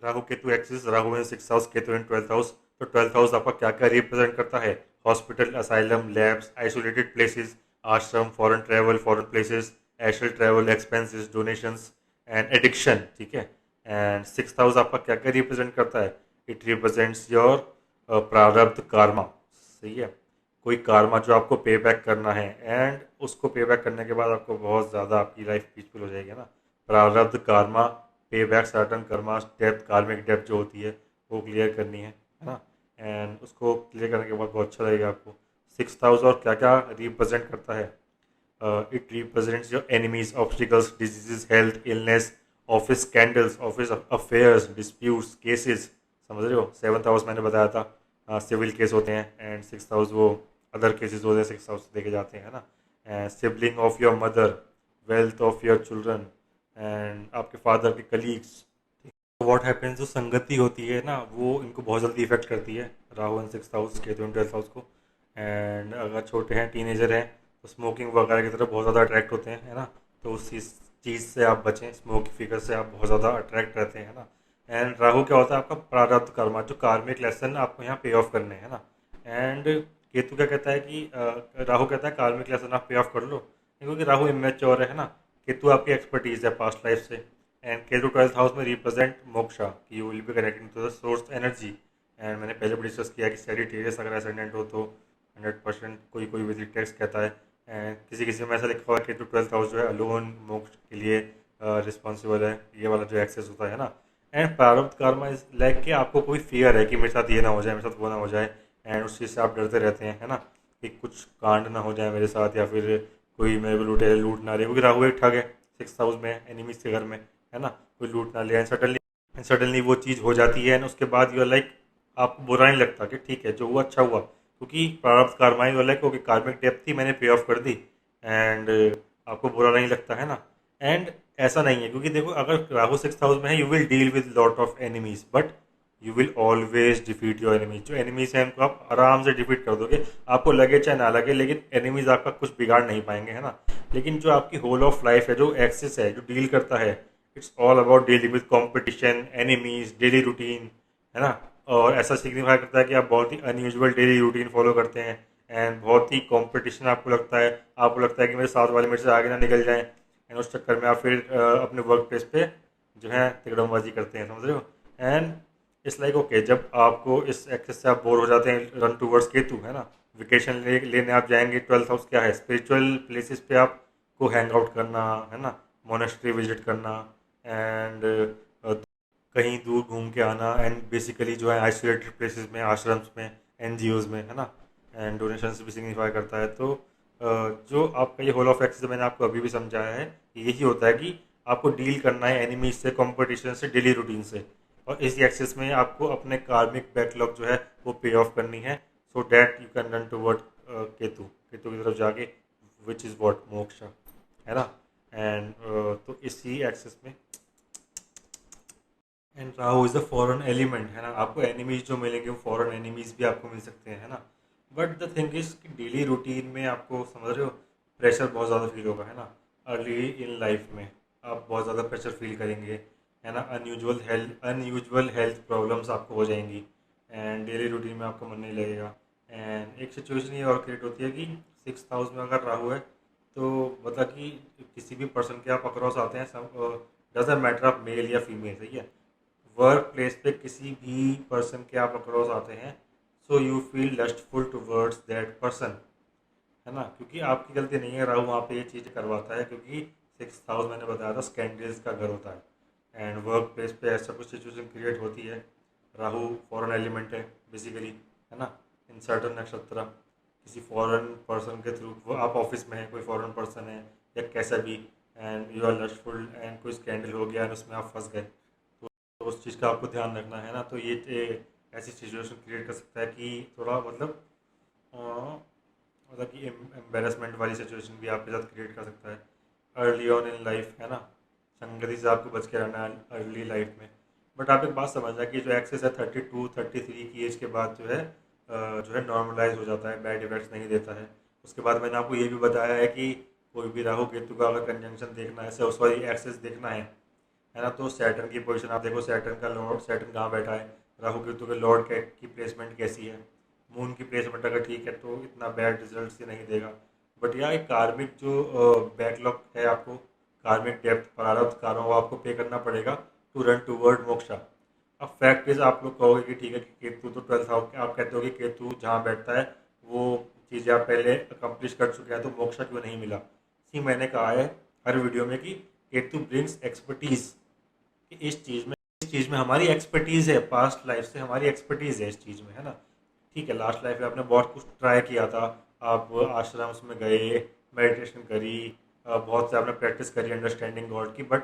Rahu Ketu axis, Rahu in 6 house, Ketu in 12th house. तो 12th house आपका क्या क्या रिप्रेजेंट करता है? Hospital, asylum, labs, isolated places, ashram, foreign travel, foreign places, astral travel, expenses, donations and addiction. ठीक है। एंड 6th हाउस आपका क्या क्या रिप्रेजेंट करता है? इट रिप्रेजेंट्स योर प्रारब्ध कार्मा। सही है। कोई कार्मा जो आपको पे बैक करना है, एंड उसको पे बैक करने के बाद आपको बहुत ज़्यादा आपकी लाइफ पीसफुल हो जाएगी ना। प्रारब्ध कार्मा, पे बैक सर्टन कर्मा, डेप्थ, कार्मिक डेप्थ जो होती है वो क्लियर करनी है ना। एंड उसको क्लियर करने के बाद बहुत अच्छा लगेगा आपको। 6th हाउस और क्या क्या रिप्रेजेंट करता है? It represents your enemies, obstacles, diseases, health, illness, office scandals, office affairs, disputes, cases. समझ रहे हो? 7th हाउस मैंने बताया था सिविल केस होते हैं, एंड 6th हाउस वो अदर केसेस होते हैं, 6th हाउस देखे जाते हैं, है ना। Sibling of your mother, wealth of your children, and आपके फादर के कलीग्स। व्हाट हैपेंस, जो संगति होती है ना वो इनको बहुत जल्दी इफेक्ट करती है, राहु इन 6th house, Ketu in 12th house को। एंड अगर छोटे हैं, टीनेजर हैं, तो स्मोकिंग वगैरह की तरफ बहुत ज़्यादा अट्रैक्ट होते हैं, है ना। तो उस चीज़ से आप बचें, स्मोक फिगर से आप बहुत ज़्यादा अट्रैक्ट रहते हैं, है ना। एंड राहु क्या होता है? आपका प्रारब्ध कर्मा, जो कार्मिक लेसन आपको यहाँ पे ऑफ करने हैं ना। एंड केतु क्या कहता है कि राहु कहता है कार्मिक लेसन आप पे ऑफ कर लो, क्योंकि राहु इमेच्योर है ना। केतु आपकी एक्सपर्टीज है पास्ट लाइफ से। एंड केतु 12th हाउस में रिप्रेजेंट मोक्षा, कि you will be connecting to the source energy. And मैंने पहले भी डिस्कस किया कि सैजिटेरियस अगर एसेंडेंट हो तो 100% कोई कोई विजिट टैक्स कहता है। एंड किसी किसी में ऐसा लिखा हुआ है कि केतु 12th हाउस जो है अलोन मोक्ष के लिए रिस्पॉन्सिबल है, ये वाला जो एक्सेस होता है ना। एंड प्रारब्ध कर्मा इज लाइक कि आपको कोई फियर है कि मेरे साथ ये ना हो जाए, मेरे साथ वो ना हो जाए, एंड उस चीज़ से आप डरते रहते हैं, है ना। कि कुछ कांड ना हो जाए मेरे साथ, या फिर कोई मेरे को लूट ना ले, क्योंकि राहु एक ठग है 6th हाउस में, एनिमीज के घर में, है ना। कोई लूट ना ले, एंड सडनली वो चीज़ हो जाती है, एंड उसके बाद यू लाइक आपको बुरा नहीं लगता कि ठीक है जो हुआ अच्छा हुआ, क्योंकि प्रारब्ध कर्मा ही लाइक ओके कार्मिक डेप्थ थी, मैंने पे ऑफ कर दी, एंड आपको बुरा नहीं लगता, है ना। एंड ऐसा नहीं है, क्योंकि देखो अगर राहु 6th हाउस में है, you will deal with lot of enemies, but you will always defeat your enemies. जो एनिमीज हैं उनको आप आराम से डिफीट कर दोगे, आपको लगे चाहे ना लगे, लेकिन एनिमीज आपका कुछ बिगाड़ नहीं पाएंगे, है ना। लेकिन जो आपकी होल ऑफ लाइफ है, जो एक्सिस है, जो डील करता है, it's all about dealing with competition, enemies, daily routine, है ना। और ऐसा सिग्निफाई करता है कि आप बहुत ही अनयूजुअल डेली रूटीन फॉलो करते हैं, एंड बहुत ही कंपटीशन आपको लगता है कि मेरे साथ वाले मेरे से आगे ना निकल जाएं, एंड उस चक्कर में आप फिर अपने वर्क प्लेस पे जो है तिकड़मबाजी करते हैं, समझ रहे हो। एंड इट्स लाइक ओके, जब आपको इस एक्सेस से आप बोर हो जाते हैं, रन टूवर्ड्स केतु, है ना। वेकेशन लेने आप जाएंगे, 12th हाउस क्या है? स्पिरिचुअल प्लेसेस पे आपको हैंग आउट करना, है ना। मोनेस्ट्री विजिट करना, एंड कहीं दूर घूम के आना, एंड बेसिकली जो है आइसोलेटेड प्लेसेस में, आश्रम्स में, एनजीओज में, है ना। एंड डोनेशंस भी सिग्निफाई करता है। तो जो आपका ये होल ऑफ एक्सेस मैंने आपको अभी भी समझाया है, यही होता है कि आपको डील करना है एनिमीज से, कंपटीशन से, डेली रूटीन से, और इसी एक्सेस में आपको अपने कार्मिक बैकलॉग जो है वो पे ऑफ करनी है, so that you can run toward Ketu Ketu की तरफ जाके, विच इज़ वॉट मोक्षा, है ना। एंड तो इसी एक्सेस में, and Rahu is a foreign element, है ना। आपको एनिमीज जो मिलेंगे वो फॉरेन एनिमीज भी आपको मिल सकते हैं, है ना। बट द थिंग इज कि डेली रूटीन में आपको समझ रहे हो प्रेशर बहुत ज़्यादा फील होगा, है ना। अर्ली इन लाइफ में आप बहुत ज़्यादा प्रेशर फील करेंगे, है ना। अनयूजुअल हेल्थ प्रॉब्लम्स आपको हो जाएंगी, एंड डेली रूटीन में आपका मन नहीं लगेगा। एंड एक सिचुएशन ये और क्रिएट होती है कि 6th हाउस में अगर राहु है, तो मतलब कि किसी भी पर्सन के आप अक्रॉस आते हैं, सब डजेंट मैटर ऑफ मेल या फीमेल, सही है। वर्क प्लेस पे किसी भी पर्सन के आप अक्रॉस आते हैं, so you feel lustful towards that person, है ना। क्योंकि आपकी गलती नहीं है, राहु वहाँ पे ये चीज़ करवाता है, क्योंकि 6th हाउस मैंने बताया था स्कैंडल्स का घर होता है, एंड वर्क प्लेस पे ऐसा कुछ सिचुएशन क्रिएट होती है। राहु फॉरेन एलिमेंट है बेसिकली, है ना। इन सर्टन नक्षत्र किसी फॉरेन पर्सन के थ्रू, वो आप ऑफिस में है, कोई फॉरेन पर्सन है या कैसा भी, and you are lustful, and कोई स्कैंडल हो गया एंड उसमें आप फंस गए, तो उस चीज़ का आपको ध्यान रखना है ना। तो ये ऐसी सिचुएशन क्रिएट कर सकता है कि थोड़ा मतलब अ, मतलब कि एम्बेरसमेंट वाली सिचुएशन भी आपके साथ क्रिएट कर सकता है अर्ली ऑन इन लाइफ, है ना। संगति से आपको बच के रहना है अर्ली लाइफ में। बट आप एक बात समझना कि जो एक्सेस है 32-33 की एज के बाद जो है नॉर्मलाइज हो जाता है, बैड इफेक्ट्स नहीं देता है। उसके बाद मैंने आपको ये भी बताया है कि कोई भी राहु केतु का अगर कंजंक्शन देखना है, सॉरी एक्सेस देखना है, है ना। तो सैटर्न की पोजीशन आप देखो, सैटर्न का लॉर्ड, सैटर्न कहाँ बैठा है, राहु केतु के लॉर्ड की प्लेसमेंट कैसी है। मून की प्लेसमेंट अगर ठीक है तो इतना बैड रिजल्ट से नहीं देगा। बट यह एक कार्मिक जो बैकलॉग है, आपको कार्मिक डेप्थ प्रारब्ध कारों को आपको पे करना पड़ेगा टू रन टूवर्ड मोक्षा। अब फैक्ट इज, आप लोग कहोगे कि ठीक है कि केतु तो 12th हाउस, आप कहते हो कि केतु जहाँ बैठता है वो चीज़ें आप पहले अकम्प्लिश कर चुके हैं, तो मोक्षा क्यों नहीं मिला। सी मैंने कहा है हर वीडियो में कि केतु ब्रिंग्स एक्सपर्टीज, कि इस चीज़ में हमारी एक्सपर्टीज़ है, पास्ट लाइफ से हमारी एक्सपर्टीज़ है इस चीज़ में, है ना। ठीक है, लास्ट लाइफ में आपने बहुत कुछ ट्राई किया था, आप आश्रम्स में गए, मेडिटेशन करी, बहुत से आपने प्रैक्टिस करी अंडरस्टैंडिंग गॉड की, but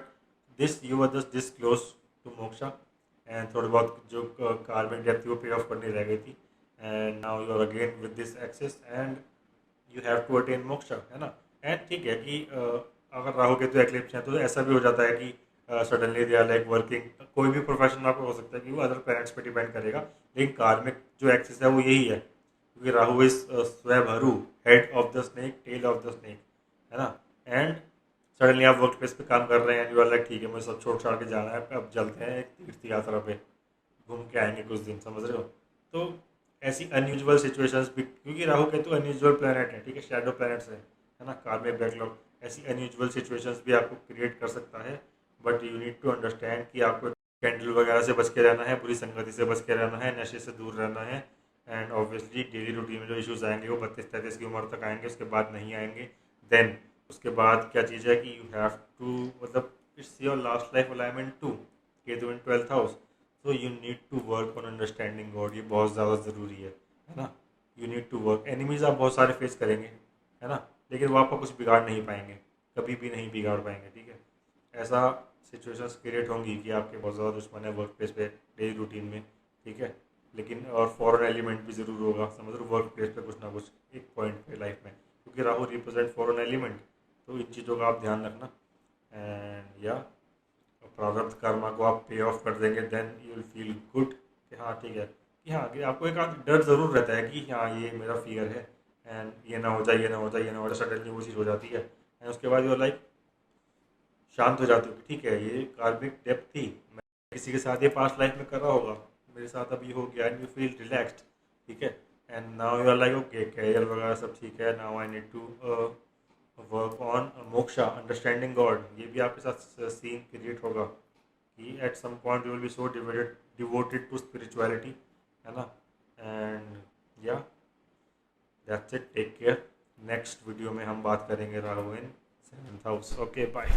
this you were just this close to moksha. And थोड़ी बहुत जो कार्बन डेप्थ थी वो पे ऑफ करनी रह गई थी। And now you are again with this access and you have to attain moksha, है ना। एंड ठीक है कि अगर राहु के तो एक्लिप्स हैं तो ऐसा भी हो जाता है कि suddenly they are like working, कोई भी प्रोफेशन आपको हो सकता है कि वो अदर प्लैनेट्स पे डिपेंड करेगा, लेकिन कार्मिक जो एक्सिस है वो यही है, क्योंकि राहु इज स्वयंभरू, head of the snake, tail of the snake, है ना। एंड सडनली आप वर्क प्लेस पे काम कर रहे हैं, यू आर लाइक ठीक है मुझे सब छोड़ छाड़ के जाना है, अब चलते हैं एक तीर्थ यात्रा पे, घूम के आएंगे कुछ दिन, समझ रहे हो। तो ऐसी अनयूजुअल सिचुएशंस भी, क्योंकि राहु केतु अनयूजुअल प्लैनेट है, ठीक है, शैडो प्लैनेट्स है ना, कार्मिक बैकलॉग, ऐसी अनयूजुअल सिचुएशंस भी आपको क्रिएट कर सकता है। But you need to understand कि आपको कैंडल वगैरह से बच के रहना है, बुरी संगति से बच के रहना है, नशे से दूर रहना है। एंड ऑब्वियसली डेली रूटीन में जो इश्यूज आएंगे वो 32-33 की उम्र तक आएंगे, उसके बाद नहीं आएंगे। देन उसके बाद क्या चीज़ है कि यू हैव टू, मतलब it's your last life alignment to Ketu in 12th house, so you need to work on understanding god, ये बहुत ज़्यादा ज़रूरी है ना। You need to work, enemies आप बहुत सारे फेस करेंगे, है ना, लेकिन वो आपका कुछ बिगाड़ नहीं पाएंगे, कभी भी नहीं बिगाड़ पाएंगे, ठीक है। ऐसा सिचुएशंस क्रिएट होंगी कि आपके बहुत ज़्यादा दुश्मन है वर्क प्लेस पे, डेली रूटीन में, ठीक है। लेकिन और फॉरेन एलिमेंट भी ज़रूर होगा, समझ लो वर्क प्लेस पे कुछ ना कुछ एक पॉइंट पे लाइफ में, क्योंकि राहु रिप्रेजेंट फॉरेन एलिमेंट, तो इन चीज़ों का आप ध्यान रखना। एंड या प्रारब्ध कर्मा को आप पे ऑफ कर देंगे, then you will feel good कि हाँ ठीक है, कि हाँ कि आपको एक आध डर ज़रूर रहता है कि हाँ ये मेरा फियर है, एंड ये ना हो जाए, ये ना हो जाए, ये ना हो जाए, सडनली वो चीज़ हो जाती है, एंड उसके बाद यू लाइक शांत हो जाते हो कि ठीक है ये कार्मिक डेप्थ थी, मैं किसी के साथ ये पास्ट लाइफ में कर रहा होगा, मेरे साथ अब ये हो गया, एंड यू फील रिलैक्स्ड, ठीक है। And now you are like okay, career वगैरह सब ठीक है, now I need to work on moksha, understanding god, ये भी आपके साथ सीन क्रिएट होगा कि at some point you will be so devoted to spirituality, है ना। एंड या that's it, take care. Next video में हम बात करेंगे Rahu in 7th house. Okay bye.